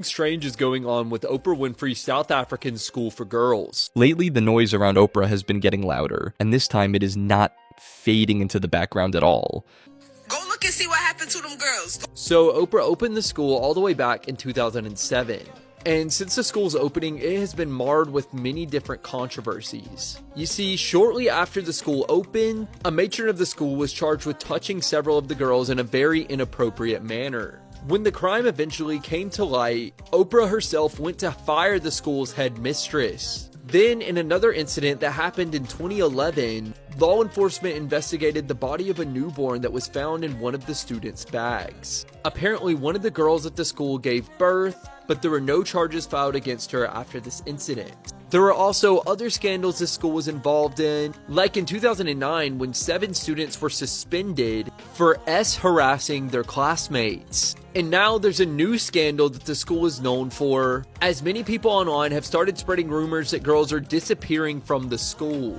Strange is going on with Oprah Winfrey's South African School for Girls. Lately, the noise around Oprah has been getting louder, and this time it is not fading into the background at all. Go look and see what happened to them girls. So Oprah opened the school all the way back in 2007. And since the school's opening, it has been marred with many different controversies. You see, shortly after the school opened, a matron of the school was charged with touching several of the girls in a very inappropriate manner. When the crime eventually came to light, Oprah herself went to fire the school's headmistress. Then, in another incident that happened in 2011, law enforcement investigated the body of a newborn that was found in one of the students' bags. Apparently, one of the girls at the school gave birth, but there were no charges filed against her after this incident. There were also other scandals the school was involved in, like in 2009 when 7 students were suspended for harassing their classmates. And now there's a new scandal that the school is known for, as many people online have started spreading rumors that girls are disappearing from the school.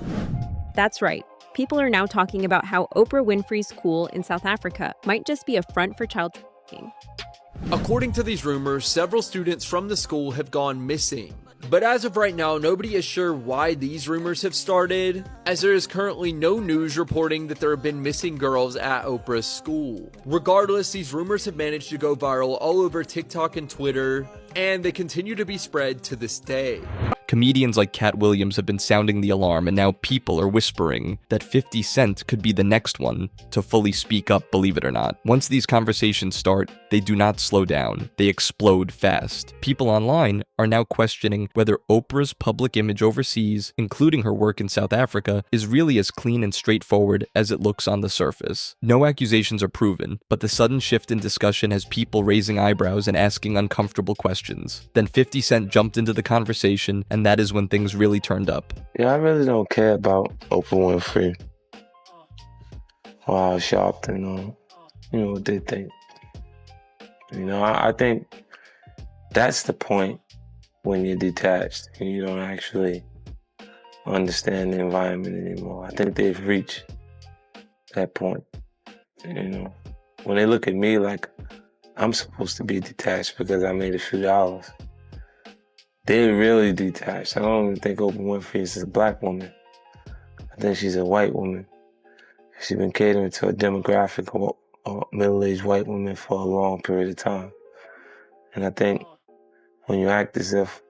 That's right. People are now talking about how Oprah Winfrey's school in South Africa might just be a front for child trafficking. According to these rumors, several students from the school have gone missing. But as of right now, nobody is sure why these rumors have started, as there is currently no news reporting that there have been missing girls at Oprah's school. Regardless, these rumors have managed to go viral all over TikTok and Twitter, and they continue to be spread to this day. Comedians like Katt Williams have been sounding the alarm, and now people are whispering that 50 Cent could be the next one to fully speak up, believe it or not. Once these conversations start, they do not slow down. They explode fast. People online are now questioning whether Oprah's public image overseas, including her work in South Africa, is really as clean and straightforward as it looks on the surface. No accusations are proven, but the sudden shift in discussion has people raising eyebrows and asking uncomfortable questions. Then 50 Cent jumped into the conversation, and that is when things really turned up. Yeah, I really don't care about Oprah Winfrey. Or how shocked and what they think. I think that's the point when you're detached and you don't actually understand the environment anymore. I think they've reached that point. When they look at me like I'm supposed to be detached because I made a few dollars. They're really detached. I don't even think Oprah Winfrey is a black woman. I think she's a white woman. She's been catering to a demographic of middle-aged white women for a long period of time. And I think when you act as if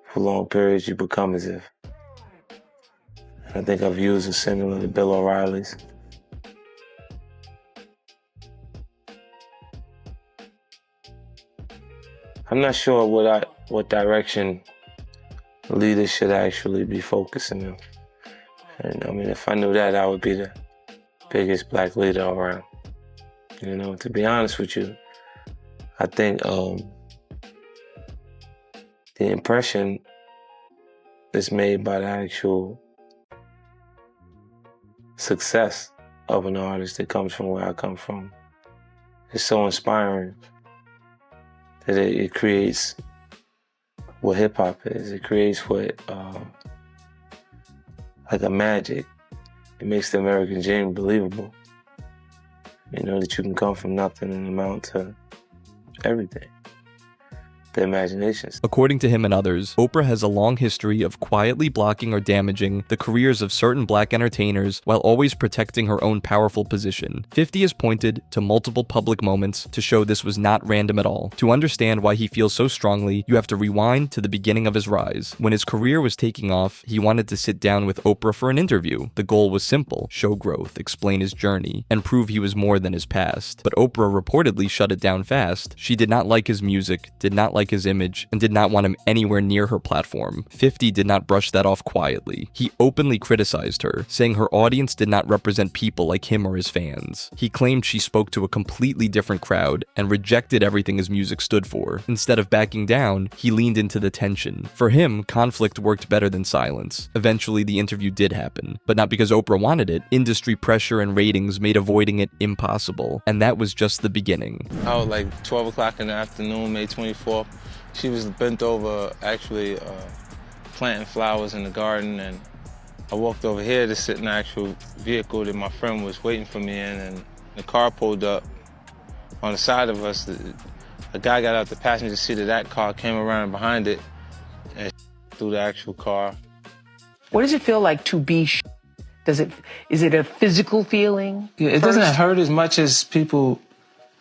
for long periods, you become as if. And I think our views are similar to Bill O'Reilly's. I'm not sure what direction leaders should actually be focusing on. And if I knew that, I would be the biggest black leader around. To be honest with you, I think the impression is made by the actual success of an artist that comes from where I come from. It's so inspiring that it creates what hip-hop is. It creates what, like a magic. It makes the American dream believable. That you can come from nothing and amount to everything. The imaginations. According to him and others, Oprah has a long history of quietly blocking or damaging the careers of certain black entertainers while always protecting her own powerful position. 50 has pointed to multiple public moments to show this was not random at all. To understand why he feels so strongly, you have to rewind to the beginning of his rise. When his career was taking off, he wanted to sit down with Oprah for an interview. The goal was simple: show growth, explain his journey, and prove he was more than his past. But Oprah reportedly shut it down fast. She did not like his music, did not like his image, and did not want him anywhere near her platform. 50 did not brush that off quietly. He openly criticized her, saying her audience did not represent people like him or his fans. He claimed she spoke to a completely different crowd and rejected everything his music stood for. Instead of backing down, he leaned into the tension. For him, conflict worked better than silence. Eventually, the interview did happen, but not because Oprah wanted it. Industry pressure and ratings made avoiding it impossible, and that was just the beginning. Out like 12 o'clock in the afternoon, May 24th. She was bent over, actually planting flowers in the garden, and I walked over here to sit in the actual vehicle that my friend was waiting for me in, and the car pulled up on the side of us. a guy got out the passenger seat of that car, came around behind it, and through the actual car. What does it feel like to be is it a physical feeling? Yeah, it doesn't hurt as much as people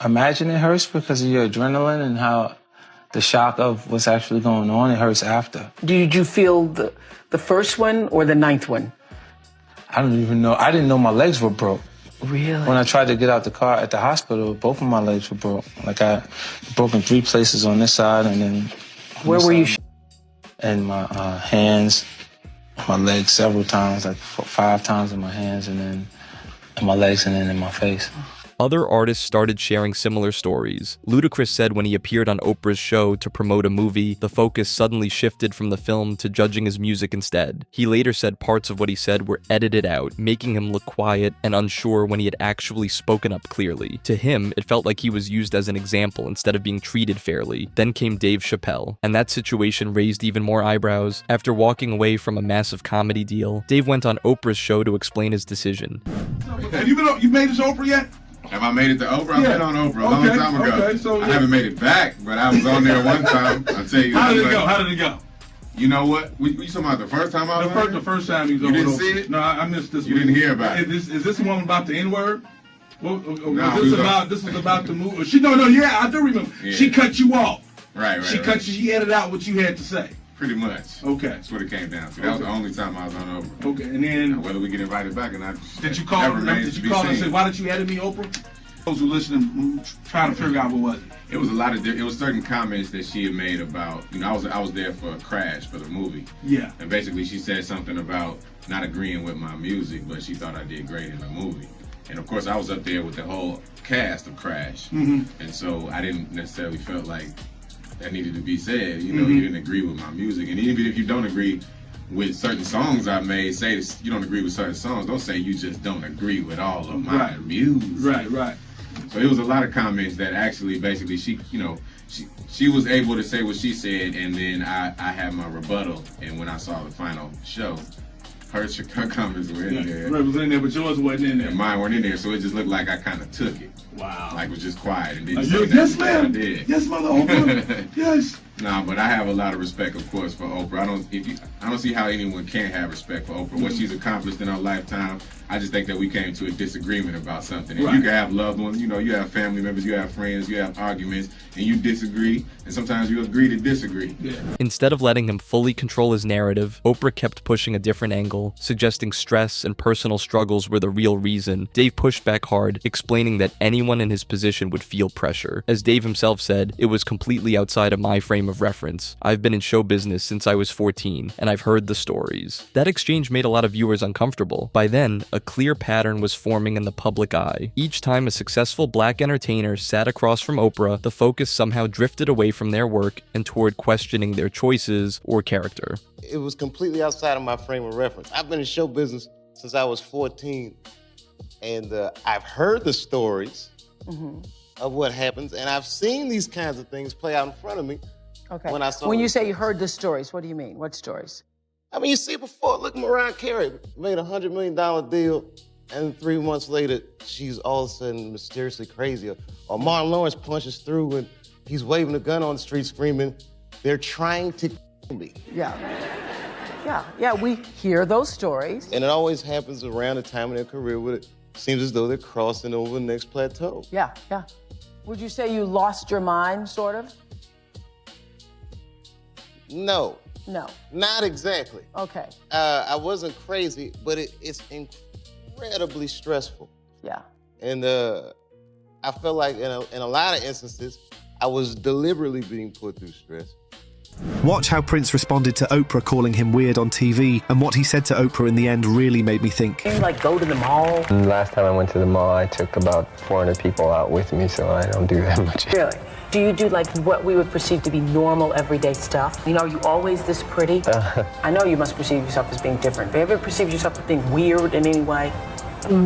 imagine it hurts because of your adrenaline and how the shock of what's actually going on. It hurts after. Did you feel the first one or the ninth one? I don't even know. I didn't know my legs were broke. Really? When I tried to get out the car at the hospital, both of my legs were broke. Like I broke in 3 places on this side and then... Where were you? In my hands, my legs several times, like 5 times in my hands and then in my legs and then in my face. Other artists started sharing similar stories. Ludacris said when he appeared on Oprah's show to promote a movie, the focus suddenly shifted from the film to judging his music instead. He later said parts of what he said were edited out, making him look quiet and unsure when he had actually spoken up clearly. To him, it felt like he was used as an example instead of being treated fairly. Then came Dave Chappelle, and that situation raised even more eyebrows. After walking away from a massive comedy deal, Dave went on Oprah's show to explain his decision. Have you made it to Oprah yet? Have I made it to Oprah? I've been on Oprah a long time ago. Okay, so I haven't made it back, but I was on there one time. I'll tell you. How did it go? You know what? You talking about the first time I was on The first time he was You on didn't Oprah. see it? No, I missed this You one. didn't hear about it? Is this the one about the N-word? This was about the movie. I do remember. Yeah. She cut you off. Right. She edited out what you had to say. Pretty much. Okay. That's what it came down to. That was the only time I was on Oprah. Okay, and then... Now, whether we get invited back or not, Did you call her and say, why did you edit me, Oprah? Those who listening, trying to figure out what was it. It was a lot of. It was certain comments that she had made about. I was there for Crash for the movie. Yeah. And basically, she said something about not agreeing with my music, but she thought I did great in the movie. And of course, I was up there with the whole cast of Crash, and so I didn't necessarily felt like that needed to be said. You didn't agree with my music, and even if you don't agree with certain songs I made, say you don't agree with certain songs. Don't say you just don't agree with all of my music. Right. So it was a lot of comments that actually, basically, she was able to say what she said, and then I had my rebuttal. And when I saw the final show, her comments were in there. Right, was in there, but yours wasn't in there. And mine weren't in there, so it just looked like I kind of took it. Wow. Like was just quiet and didn't say Yes, that's ma'am. what I did. Yes, mother Oprah. Yes. Nah, but I have a lot of respect, of course, for Oprah. I don't see how anyone can't have respect for Oprah. What she's accomplished in her lifetime, I just think that we came to a disagreement about something. And you can have loved ones, you have family members, you have friends, you have arguments, and you disagree, and sometimes you agree to disagree. Yeah. Instead of letting him fully control his narrative, Oprah kept pushing a different angle, suggesting stress and personal struggles were the real reason. Dave pushed back hard, explaining that anyone in his position would feel pressure. As Dave himself said, it was completely outside of my frame of reference. I've been in show business since I was 14, and I've heard the stories. That exchange made a lot of viewers uncomfortable. By then, a clear pattern was forming in the public eye. Each time a successful black entertainer sat across from Oprah, the focus somehow drifted away from their work and toward questioning their choices or character. It was completely outside of my frame of reference. I've been in show business since I was 14, and I've heard the stories of what happens, and I've seen these kinds of things play out in front of me. Okay. When you say you heard the stories, what do you mean? What stories? I mean, you see it before. Look, Mariah Carey made a $100 million deal, and 3 months later, she's all of a sudden mysteriously crazy. Or Martin Lawrence punches through, and he's waving a gun on the street screaming, "They're trying to kill me." Yeah, we hear those stories. And it always happens around the time in their career where it seems as though they're crossing over the next plateau. Yeah. Would you say you lost your mind, sort of? No. No. Not exactly. Okay. I wasn't crazy, but it's incredibly stressful. Yeah. And I felt like in a lot of instances, I was deliberately being put through stress. Watch how Prince responded to Oprah calling him weird on TV, and what he said to Oprah in the end really made me think. Can you, go to the mall? Last time I went to the mall, I took about 400 people out with me, so I don't do that much. Really? Do you do, what we would perceive to be normal, everyday stuff? Are you always this pretty? I know you must perceive yourself as being different, but have you ever perceived yourself as being weird in any way?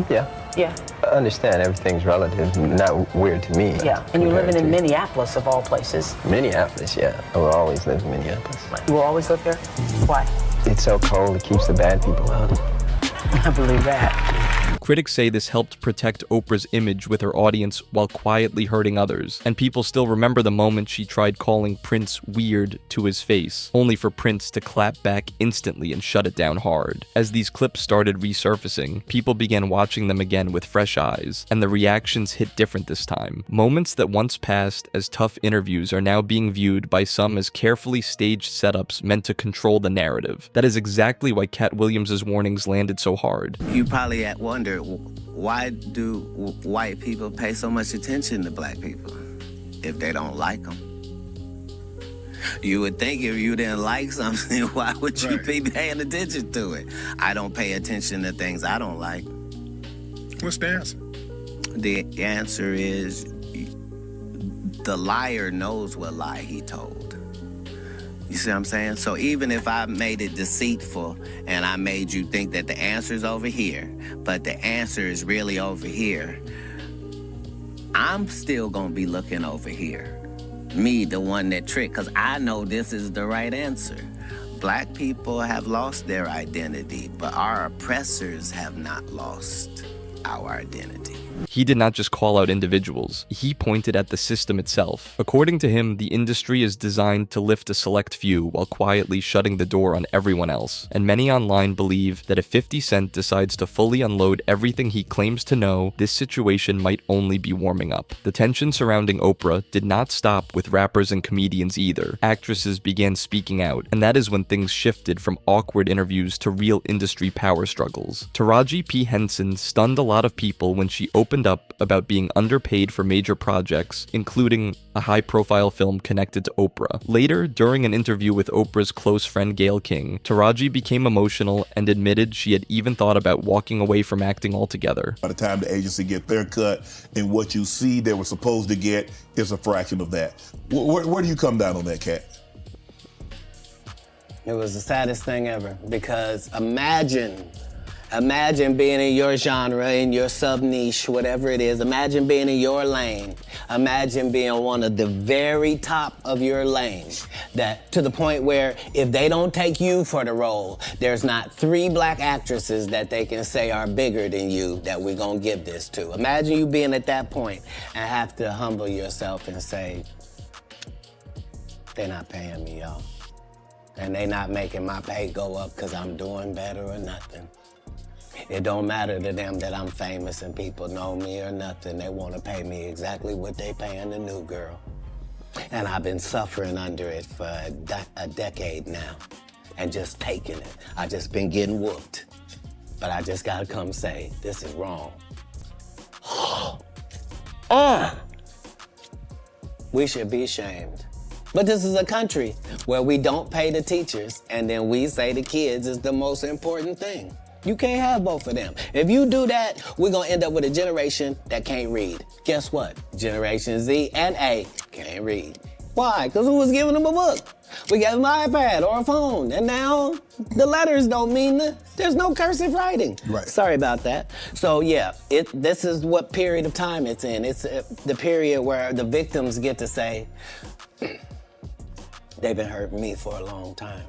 Yeah. Yeah. I understand everything's relative, not weird to me. Yeah, and you're living in Minneapolis, of all places. Minneapolis, yeah. I will always live in Minneapolis. You will always live here? Why? It's so cold, it keeps the bad people out. I believe that. Critics say this helped protect Oprah's image with her audience while quietly hurting others, and people still remember the moment she tried calling Prince weird to his face, only for Prince to clap back instantly and shut it down hard. As these clips started resurfacing, people began watching them again with fresh eyes, and the reactions hit different this time. Moments that once passed as tough interviews are now being viewed by some as carefully staged setups meant to control the narrative. That is exactly why Katt Williams' warnings landed so hard. You probably wonder, why do white people pay so much attention to black people if they don't like them? You would think if you didn't like something, why would you be paying attention to it? I don't pay attention to things I don't like. What's the answer? The answer is the liar knows what lie he told. You see what I'm saying? So even if I made it deceitful and I made you think that the answer's over here, but the answer is really over here, I'm still gonna be looking over here. Me, the one that tricked, because I know this is the right answer. Black people have lost their identity, but our oppressors have not lost our identity. He did not just call out individuals, he pointed at the system itself. According to him, the industry is designed to lift a select few while quietly shutting the door on everyone else. And many online believe that if 50 Cent decides to fully unload everything he claims to know, this situation might only be warming up. The tension surrounding Oprah did not stop with rappers and comedians either. Actresses began speaking out, and that is when things shifted from awkward interviews to real industry power struggles. Taraji P. Henson stunned a lot of people when she opened up about being underpaid for major projects, including a high-profile film connected to Oprah. Later, during an interview with Oprah's close friend Gayle King, Taraji became emotional and admitted she had even thought about walking away from acting altogether. By the time the agency get their cut and what you see they were supposed to get is a fraction of that. Where do you come down on that, Katt? It was the saddest thing ever, because imagine being in your genre, in your sub-niche, whatever it is. Imagine being in your lane. Imagine being one of the very top of your lane. That to the point where if they don't take you for the role, there's not 3 black actresses that they can say are bigger than you that we're gonna give this to. Imagine you being at that point and have to humble yourself and say, they're not paying me, y'all. And they not making my pay go up because I'm doing better or nothing. It don't matter to them that I'm famous and people know me or nothing. They want to pay me exactly what they paying the new girl. And I've been suffering under it for a decade now and just taking it. I just been getting whooped. But I just gotta come say, this is wrong. We should be ashamed. But this is a country where we don't pay the teachers and then we say the kids is the most important thing. You can't have both of them. If you do that, we're gonna end up with a generation that can't read. Guess what? Generation Z and A can't read. Why? Because who was giving them a book? We gave them an iPad or a phone, and now the letters don't mean there's no cursive writing. Right. Sorry about that. So yeah, this is what period of time it's in. It's the period where the victims get to say, they've been hurting me for a long time.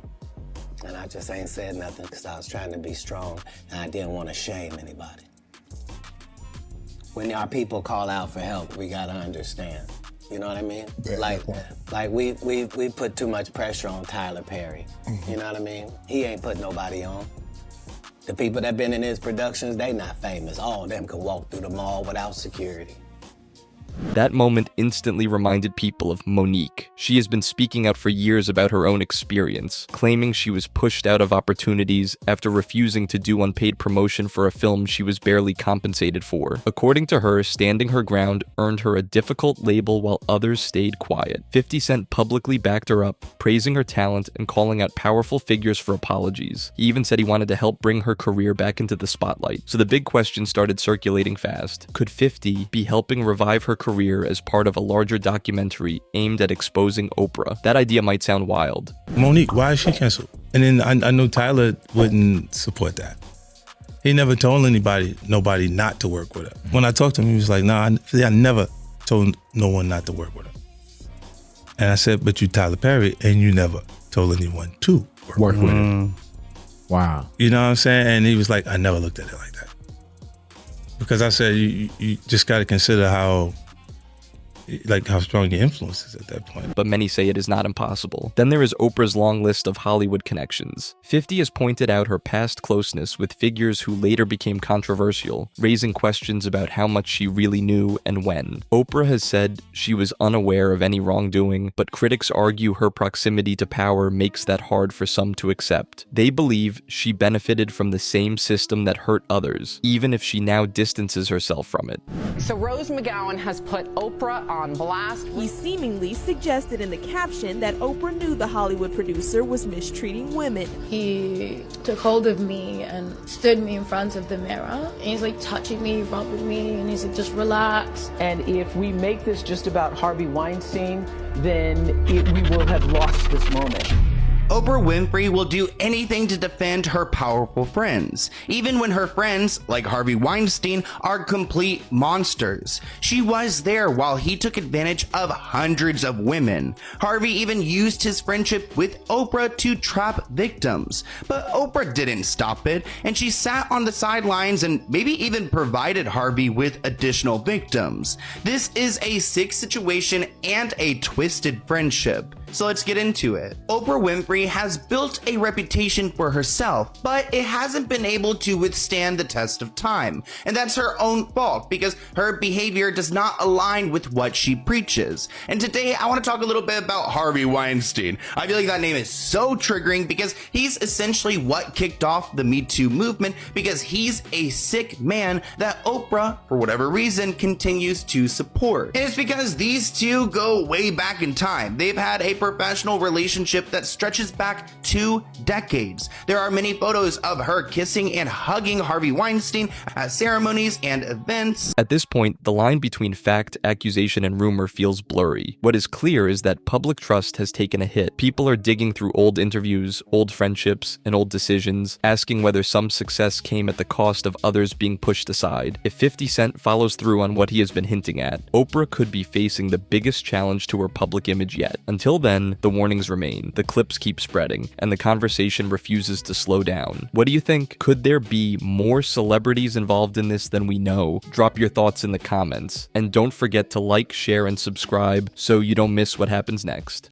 And I just ain't said nothing because I was trying to be strong and I didn't want to shame anybody. When our people call out for help, we gotta understand. You know what I mean? Like we put too much pressure on Tyler Perry. Mm-hmm. You know what I mean? He ain't put nobody on. The people that been in his productions, they not famous. All of them could walk through the mall without security. That moment instantly reminded people of Monique. She has been speaking out for years about her own experience, claiming she was pushed out of opportunities after refusing to do unpaid promotion for a film she was barely compensated for. According to her, standing her ground earned her a difficult label while others stayed quiet. 50 Cent publicly backed her up, praising her talent and calling out powerful figures for apologies. He even said he wanted to help bring her career back into the spotlight. So the big question started circulating fast. Could 50 be helping revive her career as part of a larger documentary aimed at exposing Oprah? That idea might sound wild. Monique, why is she canceled? And then I know Tyler wouldn't support that. He never told nobody not to work with her. When I talked to him, he was like, nah, I never told no one not to work with her. And I said, but you Tyler Perry, and you never told anyone to work with her. Wow. You know what I'm saying? And he was like, I never looked at it like that. Because I said you just got to consider how strong your influence is at that point. But many say it is not impossible. Then there is Oprah's long list of Hollywood connections. 50 has pointed out her past closeness with figures who later became controversial, raising questions about how much she really knew and when. Oprah has said she was unaware of any wrongdoing, but critics argue her proximity to power makes that hard for some to accept. They believe she benefited from the same system that hurt others, even if she now distances herself from it. So Rose McGowan has put Oprah on blast. He seemingly suggested in the caption that Oprah knew the Hollywood producer was mistreating women. He took hold of me and stood me in front of the mirror. And he's like touching me, rubbing me, and he's like, just relax. And if we make this just about Harvey Weinstein, then we will have lost this moment. Oprah Winfrey will do anything to defend her powerful friends, even when her friends, like Harvey Weinstein, are complete monsters. She was there while he took advantage of hundreds of women. Harvey even used his friendship with Oprah to trap victims. But Oprah didn't stop it, and she sat on the sidelines and maybe even provided Harvey with additional victims. This is a sick situation and a twisted friendship. So let's get into it. Oprah Winfrey has built a reputation for herself, but it hasn't been able to withstand the test of time. And that's her own fault because her behavior does not align with what she preaches. And today I want to talk a little bit about Harvey Weinstein. I feel like that name is so triggering because he's essentially what kicked off the Me Too movement, because he's a sick man that Oprah, for whatever reason, continues to support. And it's because these two go way back in time. They've had a professional relationship that stretches back 2 decades. There are many photos of her kissing and hugging Harvey Weinstein at ceremonies and events. At this point, the line between fact, accusation, and rumor feels blurry. What is clear is that public trust has taken a hit. People are digging through old interviews, old friendships, and old decisions, asking whether some success came at the cost of others being pushed aside. If 50 Cent follows through on what he has been hinting at, Oprah could be facing the biggest challenge to her public image yet. Until then, the warnings remain, the clips keep spreading, and the conversation refuses to slow down. What do you think? Could there be more celebrities involved in this than we know? Drop your thoughts in the comments, and don't forget to like, share, and subscribe so you don't miss what happens next.